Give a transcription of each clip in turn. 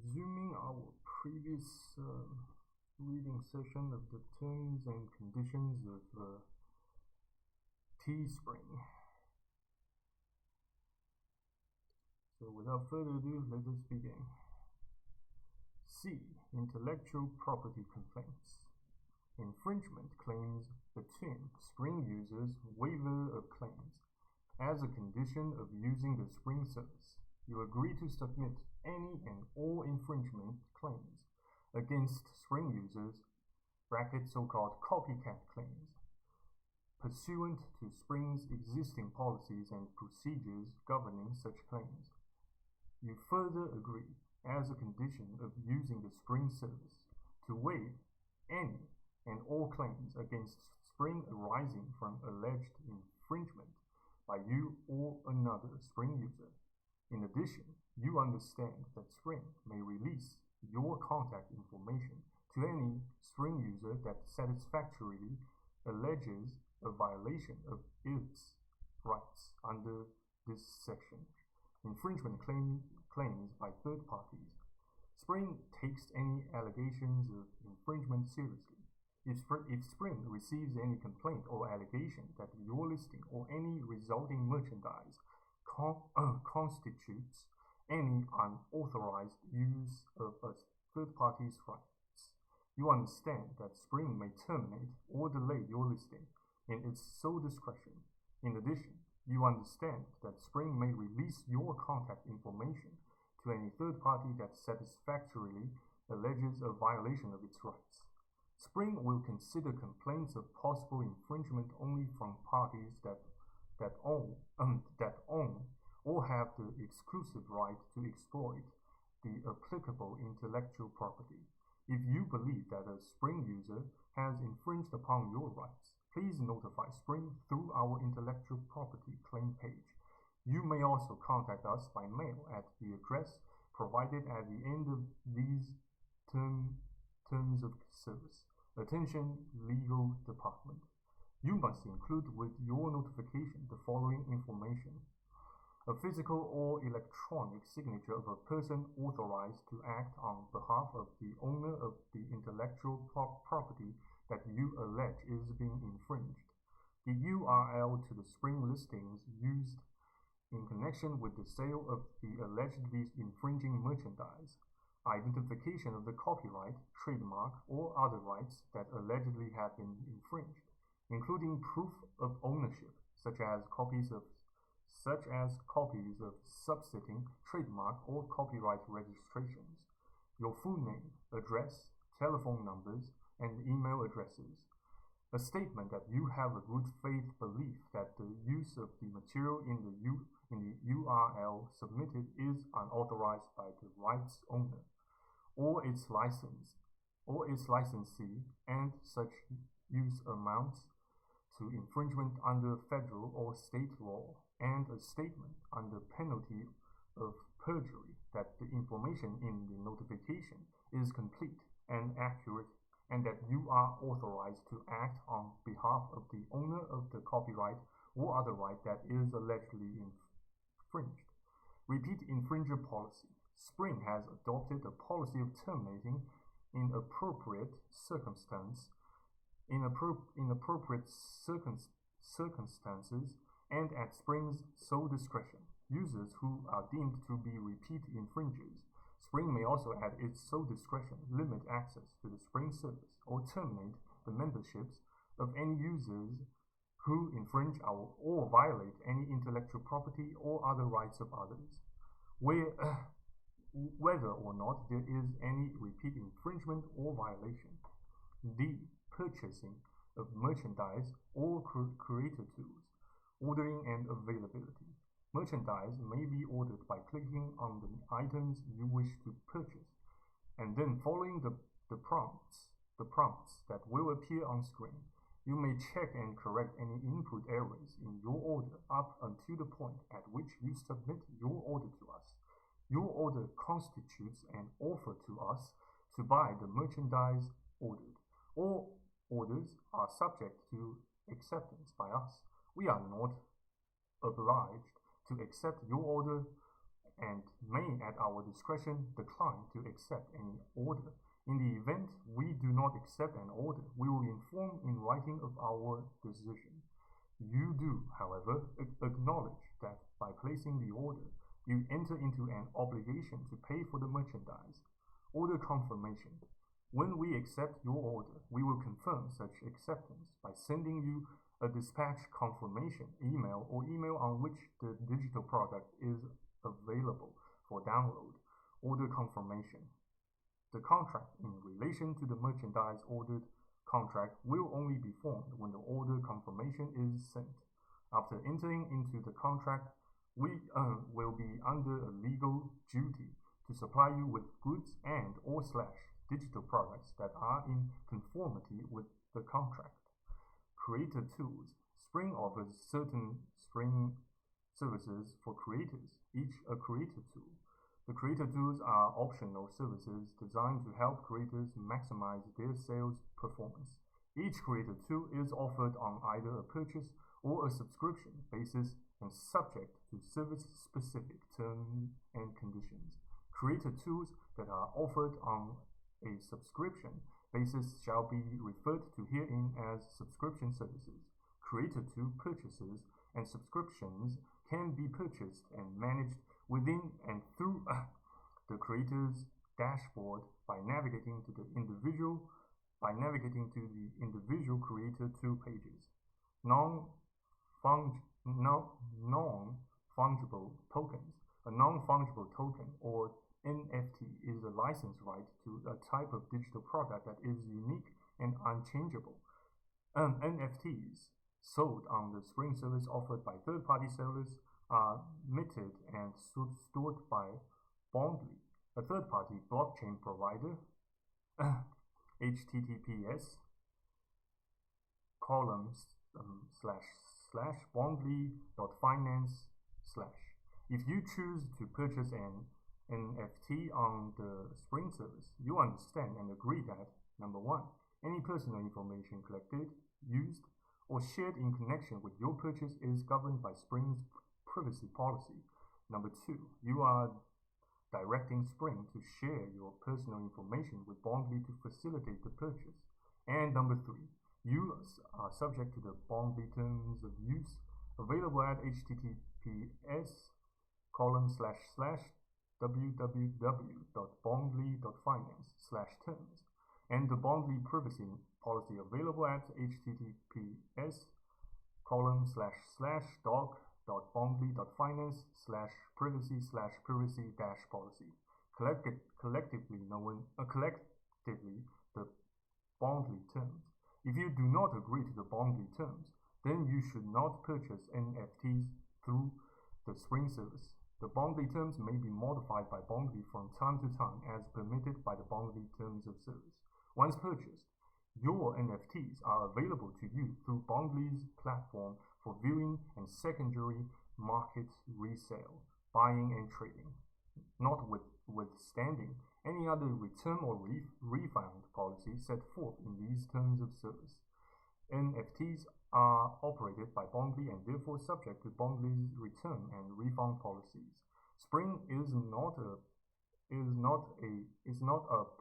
resuming our previous reading session of the terms and conditions of Teespring. So without further ado, let us begin. C. Intellectual property complaints. Infringement claims between Spring users waiver of claims. As a condition of using the Spring service, you agree to submit any and all infringement claims against Spring users, so-called copycat claims, pursuant to Spring's existing policies and procedures governing such claims. You further agree, as a condition of using the Spring service, to waive any and all claims against Spring arising from alleged infringement by you or another Spring user. In addition, you understand that Spring may release your contact information to any Spring user that satisfactorily alleges a violation of its rights under this section. Infringement claims by third parties. Spring takes any allegations of infringement seriously. If Spring receives any complaint or allegation that your listing or any resulting merchandise constitutes any unauthorized use of a third party's rights, you understand that Spring may terminate or delay your listing in its sole discretion. In addition, you understand that Spring may release your contact information to any third party that satisfactorily alleges a violation of its rights. Spring will consider complaints of possible infringement only from parties that own or have the exclusive right to exploit the applicable intellectual property. If you believe that a Spring user has infringed upon your rights, please notify Spring through our intellectual property claim page. You may also contact us by mail at the address provided at the end of these terms of service. Attention, Legal Department. You must include with your notification the following information: a physical or electronic signature of a person authorized to act on behalf of the owner of the intellectual property that you allege is being infringed, the URL to the Spring listings used in connection with the sale of the allegedly infringing merchandise, identification of the copyright, trademark, or other rights that allegedly have been infringed, including proof of ownership, such as copies of substituting trademark or copyright registrations, your full name, address, telephone numbers, and email addresses, a statement that you have a good faith belief that the use of the material in the URL submitted is unauthorized by the rights owner or its licensee, and such use amounts to infringement under federal or state law, and a statement under penalty of perjury that the information in the notification is complete and accurate, and that you are authorized to act on behalf of the owner of the copyright or other right that is allegedly infringed. Repeat infringer policy. Spring has adopted a policy of terminating in appropriate circumstances and at Spring's sole discretion, users who are deemed to be repeat infringers. Spring may also at its sole discretion limit access to the Spring service or terminate the memberships of any users who infringe or violate any intellectual property or other rights of others, whether or not there is any repeat infringement or violation. D. Purchasing of merchandise or creator tools. Ordering and availability. Merchandise may be ordered by clicking on the items you wish to purchase, and then following the prompts that will appear on screen. You may check and correct any input errors in your order up until the point at which you submit your order to us. Your order constitutes an offer to us to buy the merchandise ordered. All orders are subject to acceptance by us. We are not obliged to accept your order and may at our discretion decline to accept any order. In the event we do not accept an order, we will inform in writing of our decision. You do, however, acknowledge that by placing the order, you enter into an obligation to pay for the merchandise. Order confirmation. When we accept your order, we will confirm such acceptance by sending you a dispatch confirmation email or email on which the digital product is available for download. Order confirmation. The contract in relation to the merchandise ordered contract will only be formed when the order confirmation is sent. After entering into the contract, we will be under a legal duty to supply you with goods and or / digital products that are in conformity with the contract. Creator tools. Spring offers certain Spring services for creators, each a creator tool. The creator tools are optional services designed to help creators maximize their sales performance. Each creator tool is offered on either a purchase or a subscription basis and subject to service-specific terms and conditions. Creator tools that are offered on a subscription basis shall be referred to herein as subscription services. Creator tool purchases and subscriptions can be purchased and managed within and through the creator's dashboard by navigating to the individual creator tool pages. Non-fungible tokens. A non-fungible token or NFT is a license right to a type of digital product that is unique and unchangeable. NFTs sold on the Spring service offered by third-party sellers are minted and stored by Bondly, a third-party blockchain provider. https //bondly.finance/. If you choose to purchase an NFT on the Spring service, you understand and agree that, number 1, any personal information collected, used, or shared in connection with your purchase is governed by Spring's privacy policy. Number 2, you are directing Spring to share your personal information with Bondly to facilitate the purchase. And number 3, you are subject to the Bondly terms of use available at https://www.bondly.finance/terms and the Bondly privacy policy available at https://doc.bondly.finance/privacy/privacy-policy, collectively the Bondly terms. If you do not agree to the Bondly terms, then you should not purchase NFTs through the Spring service. The Bondly terms may be modified by Bondly from time to time as permitted by the Bondly terms of service. Once purchased, your NFTs are available to you through Bondly's platform for viewing and secondary market resale, buying and trading, notwithstanding any other return or refund policy set forth in these terms of service. NFTs are operated by Bondly and therefore subject to Bondly's return and refund policies. Spring is not a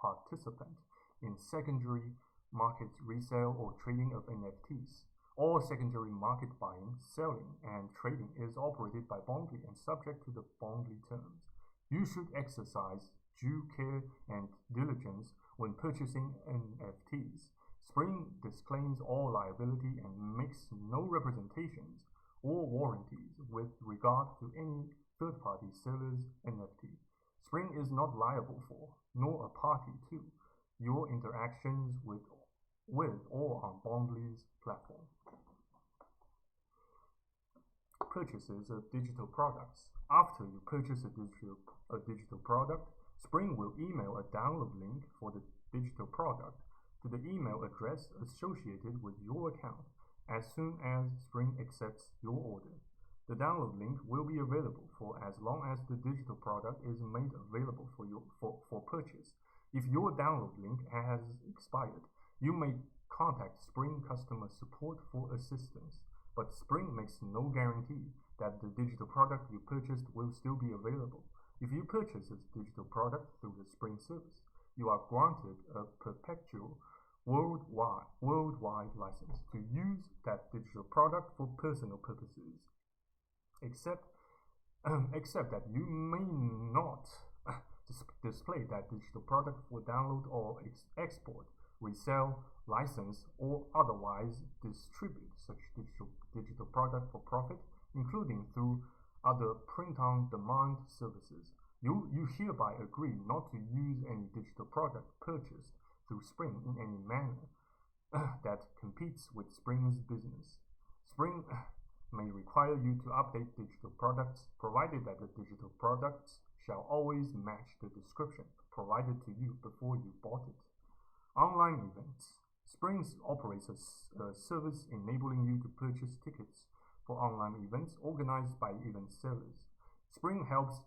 participant in secondary market resale or trading of NFTs. All secondary market buying, selling, and trading is operated by Bondly and subject to the Bondly terms. You should exercise due care and diligence when purchasing NFTs. Spring disclaims all liability and makes no representations or warranties with regard to any third-party seller's NFT. Spring is not liable for, nor a party to, your interactions with or on Bondly's platform. Purchases of digital products. After you purchase a digital product, Spring will email a download link for the digital product to the email address associated with your account as soon as Spring accepts your order. The download link will be available for as long as the digital product is made available for purchase. If your download link has expired, you may contact Spring customer support for assistance, but Spring makes no guarantee that the digital product you purchased will still be available. If you purchase a digital product through the Spring service, you are granted a perpetual worldwide license to use that digital product for personal purposes, except that you may not display that digital product for download or export, resell, license, or otherwise distribute such digital product for profit, including through other print-on-demand services. You hereby agree not to use any digital product purchased through Spring in any manner that competes with Spring's business. Spring may require you to update digital products, provided that the digital products shall always match the description provided to you before you bought it. Online events. Spring operates a service enabling you to purchase tickets for online events organized by event sellers. Spring helps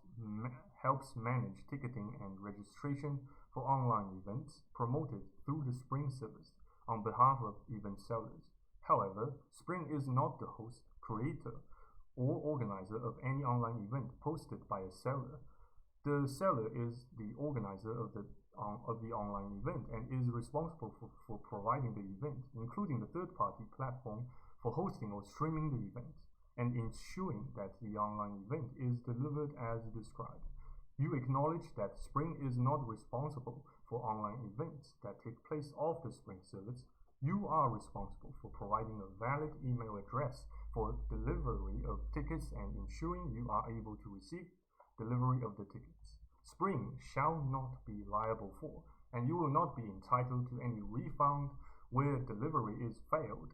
manage ticketing and registration for online events promoted through the Spring service on behalf of event sellers. However, Spring is not the host, creator, or organizer of any online event posted by a seller. The seller is the organizer of the online event and is responsible for providing the event, including the third-party platform for hosting or streaming the event, and ensuring that the online event is delivered as described. You acknowledge that Spring is not responsible for online events that take place off the Spring service. You are responsible for providing a valid email address for delivery of tickets and ensuring you are able to receive delivery of the tickets. Spring shall not be liable for, and you will not be entitled to any refund where delivery is failed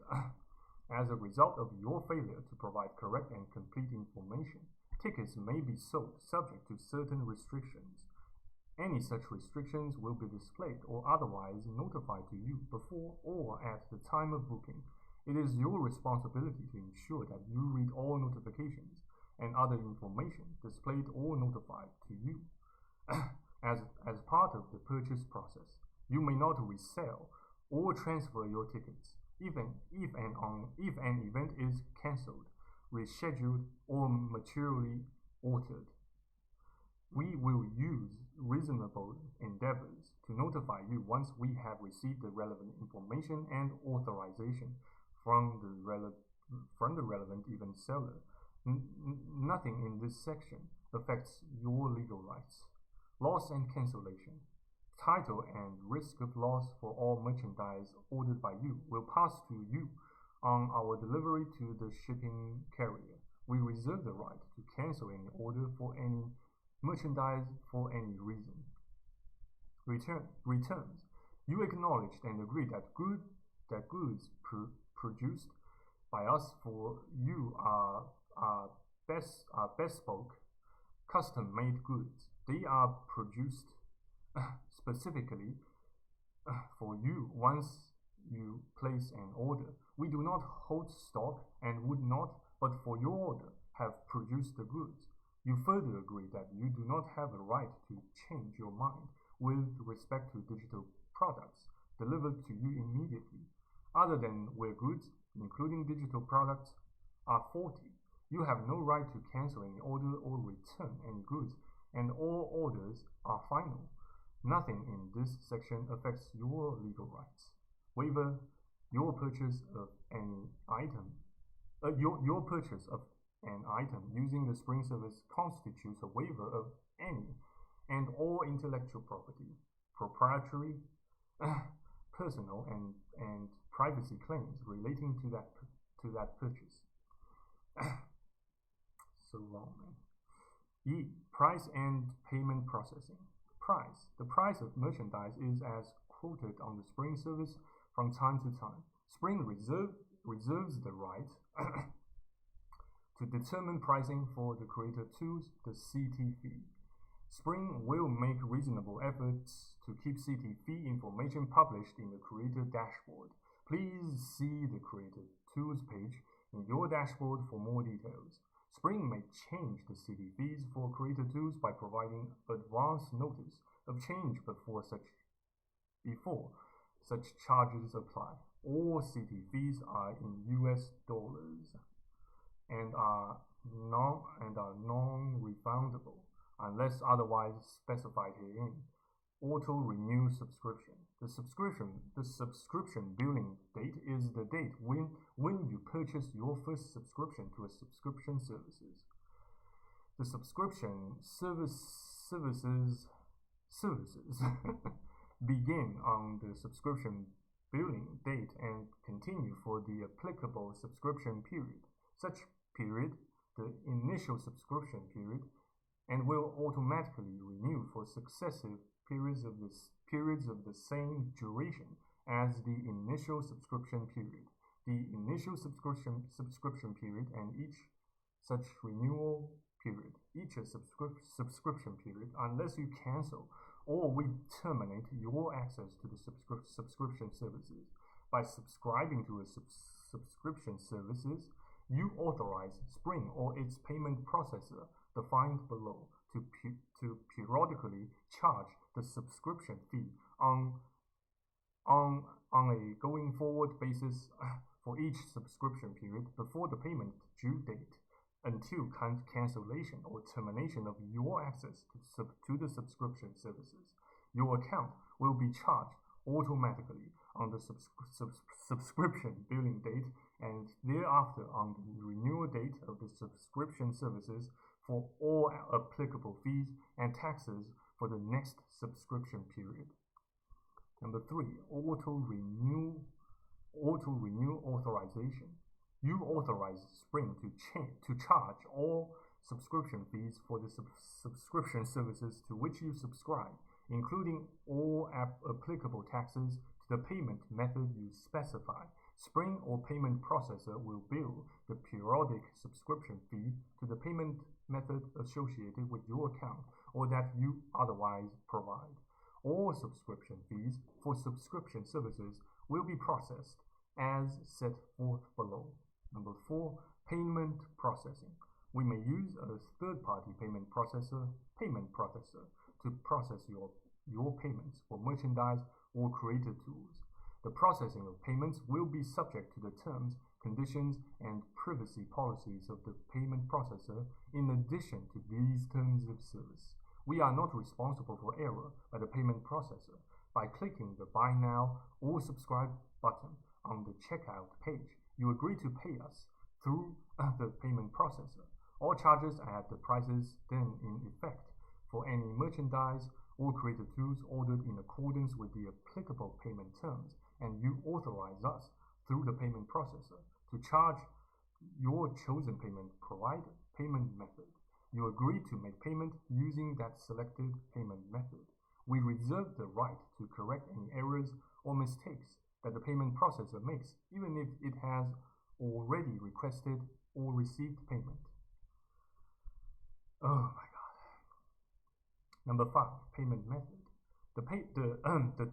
as a result of your failure to provide correct and complete information. Tickets may be sold subject to certain restrictions. Any such restrictions will be displayed or otherwise notified to you before or at the time of booking. It is your responsibility to ensure that you read all notifications and other information displayed or notified to you. As part of the purchase process, you may not resell or transfer your tickets, even if an event is cancelled, rescheduled, or materially altered. We will use reasonable endeavors to notify you once we have received the relevant information and authorization from the relevant event seller. Nothing in this section affects your legal rights. Loss and cancellation. Title and risk of loss for all merchandise ordered by you will pass to you on our delivery to the shipping carrier. We reserve the right to cancel any order for any merchandise for any reason. Returns. You acknowledge and agree that goods produced by us for you are bespoke, custom-made goods. They are produced specifically for you once you place an order. We do not hold stock and would not, but for your order, have produced the goods. You further agree that you do not have a right to change your mind with respect to digital products delivered to you immediately, other than where goods, including digital products, are faulty. You have no right to cancel any order or return any goods, and all orders are final. Nothing in this section affects your legal rights. Waiver. Your purchase of any item. Your purchase of an item using the Spring service constitutes a waiver of any and all intellectual property, proprietary, personal, and privacy claims relating to that purchase. So long, man. E. Price and payment processing. Price. The price of merchandise is as quoted on the Spring service from time to time. Spring reserves the right to determine pricing for the creator tools, the CT fee. Spring will make reasonable efforts to keep CT fee information published in the creator dashboard. Please see the creator tools page in your dashboard for more details. Spring may change the CT fees for creator tools by providing advance notice of change before such charges apply. All CT fees are in US dollars and are non-refundable unless otherwise specified herein. Auto-renew subscription. The subscription billing date is the date when you purchase your first subscription to a subscription services. The subscription services begin on the subscription billing date and continue for the applicable subscription period. Such period, the initial subscription period, and will automatically renew for successive periods of the same duration as the initial subscription period. The initial subscription period and each such renewal period, each a subscription period, unless you cancel or we terminate your access to the subscription services. By subscribing to a subscription services, you authorize Spring or its payment processor defined below to periodically charge the subscription fee on a going forward basis for each subscription period before the payment due date until cancellation or termination of your access to the subscription services. Your account will be charged automatically on the subscription billing date and thereafter on the renewal date of the subscription services for all applicable fees and taxes for the next subscription period. Number 3, auto-renew authorization. You authorize Spring to charge all subscription fees for the subscription services to which you subscribe, including all applicable taxes to the payment method you specify. Spring or payment processor will bill the periodic subscription fee to the payment method associated with your account or that you otherwise provide. All subscription fees for subscription services will be processed as set forth below. Number 4, payment processing. We may use a third-party payment processor to process your payments for merchandise or creative tools. The processing of payments will be subject to the terms, conditions, and privacy policies of the payment processor in addition to these terms of service. We are not responsible for error by the payment processor. By clicking the Buy Now or Subscribe button on the checkout page, you agree to pay us through the payment processor. All charges are at the prices then in effect for any merchandise or creative tools ordered in accordance with the applicable payment terms, and you authorize us through the payment processor to charge your chosen payment method. You agree to make payment using that selected payment method. We reserve the right to correct any errors or mistakes that the payment processor makes, even if it has already requested or received payment. Oh my God. Number 5, payment method. The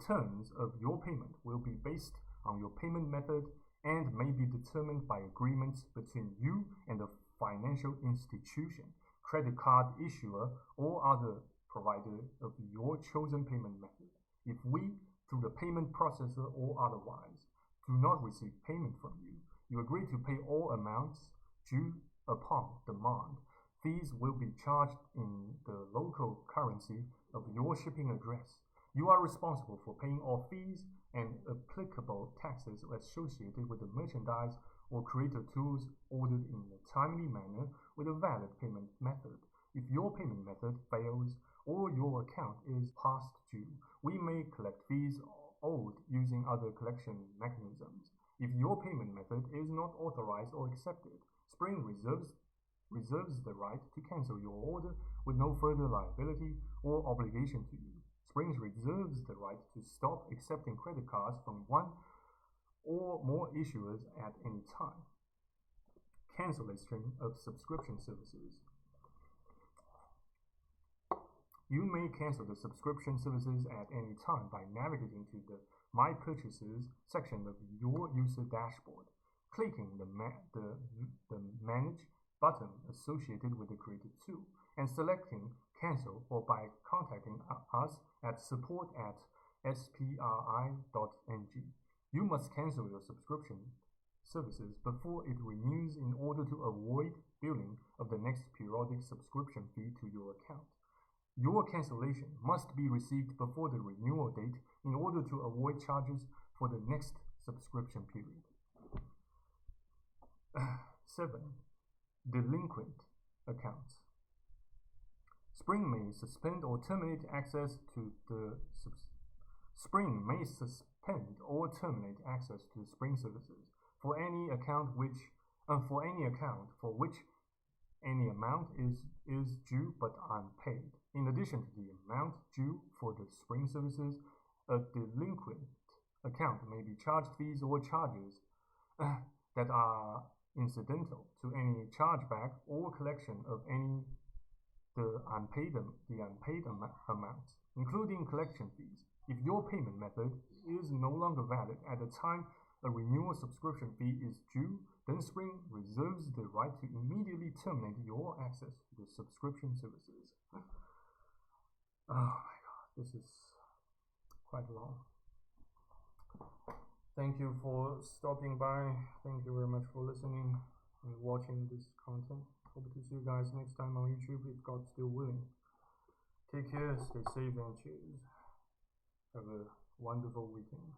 terms of your payment will be based on your payment method and may be determined by agreements between you and the financial institution, credit card issuer, or other provider of your chosen payment method. If we, through the payment processor or otherwise, do not receive payment from you, you agree to pay all amounts due upon demand. Fees will be charged in the local currency of your shipping address. You are responsible for paying all fees and applicable taxes associated with the merchandise or creative tools ordered in a timely manner with a valid payment method. If your payment method fails or your account is past due, we may collect fees owed using other collection mechanisms. If your payment method is not authorized or accepted, Spring reserves the right to cancel your order with no further liability or obligation to you. Spring reserves the right to stop accepting credit cards from one or more issuers at any time. Cancellation of subscription services. You may cancel the subscription services at any time by navigating to the My Purchases section of your user dashboard, clicking the Manage button associated with the creative tool, and selecting Cancel, or by contacting us at support@spri.ng. You must cancel your subscription services before it renews in order to avoid billing of the next periodic subscription fee to your account. Your cancellation must be received before the renewal date in order to avoid charges for the next subscription period. 7. Delinquent accounts. Spring may suspend or terminate access to the Spring services for any account for which any amount is due but unpaid. In addition to the amount due for the Spring services, a delinquent account may be charged fees or charges that are incidental to any chargeback or collection of the unpaid amount, including collection fees. If your payment method is no longer valid at the time a renewal subscription fee is due, then Spring reserves the right to immediately terminate your access to the subscription services. Oh my god, this is quite long. Thank you for stopping by. Thank you very much for listening and watching this content. Hope to see you guys next time on YouTube if God's still willing. Take care, stay safe, and cheers. Have a wonderful weekend.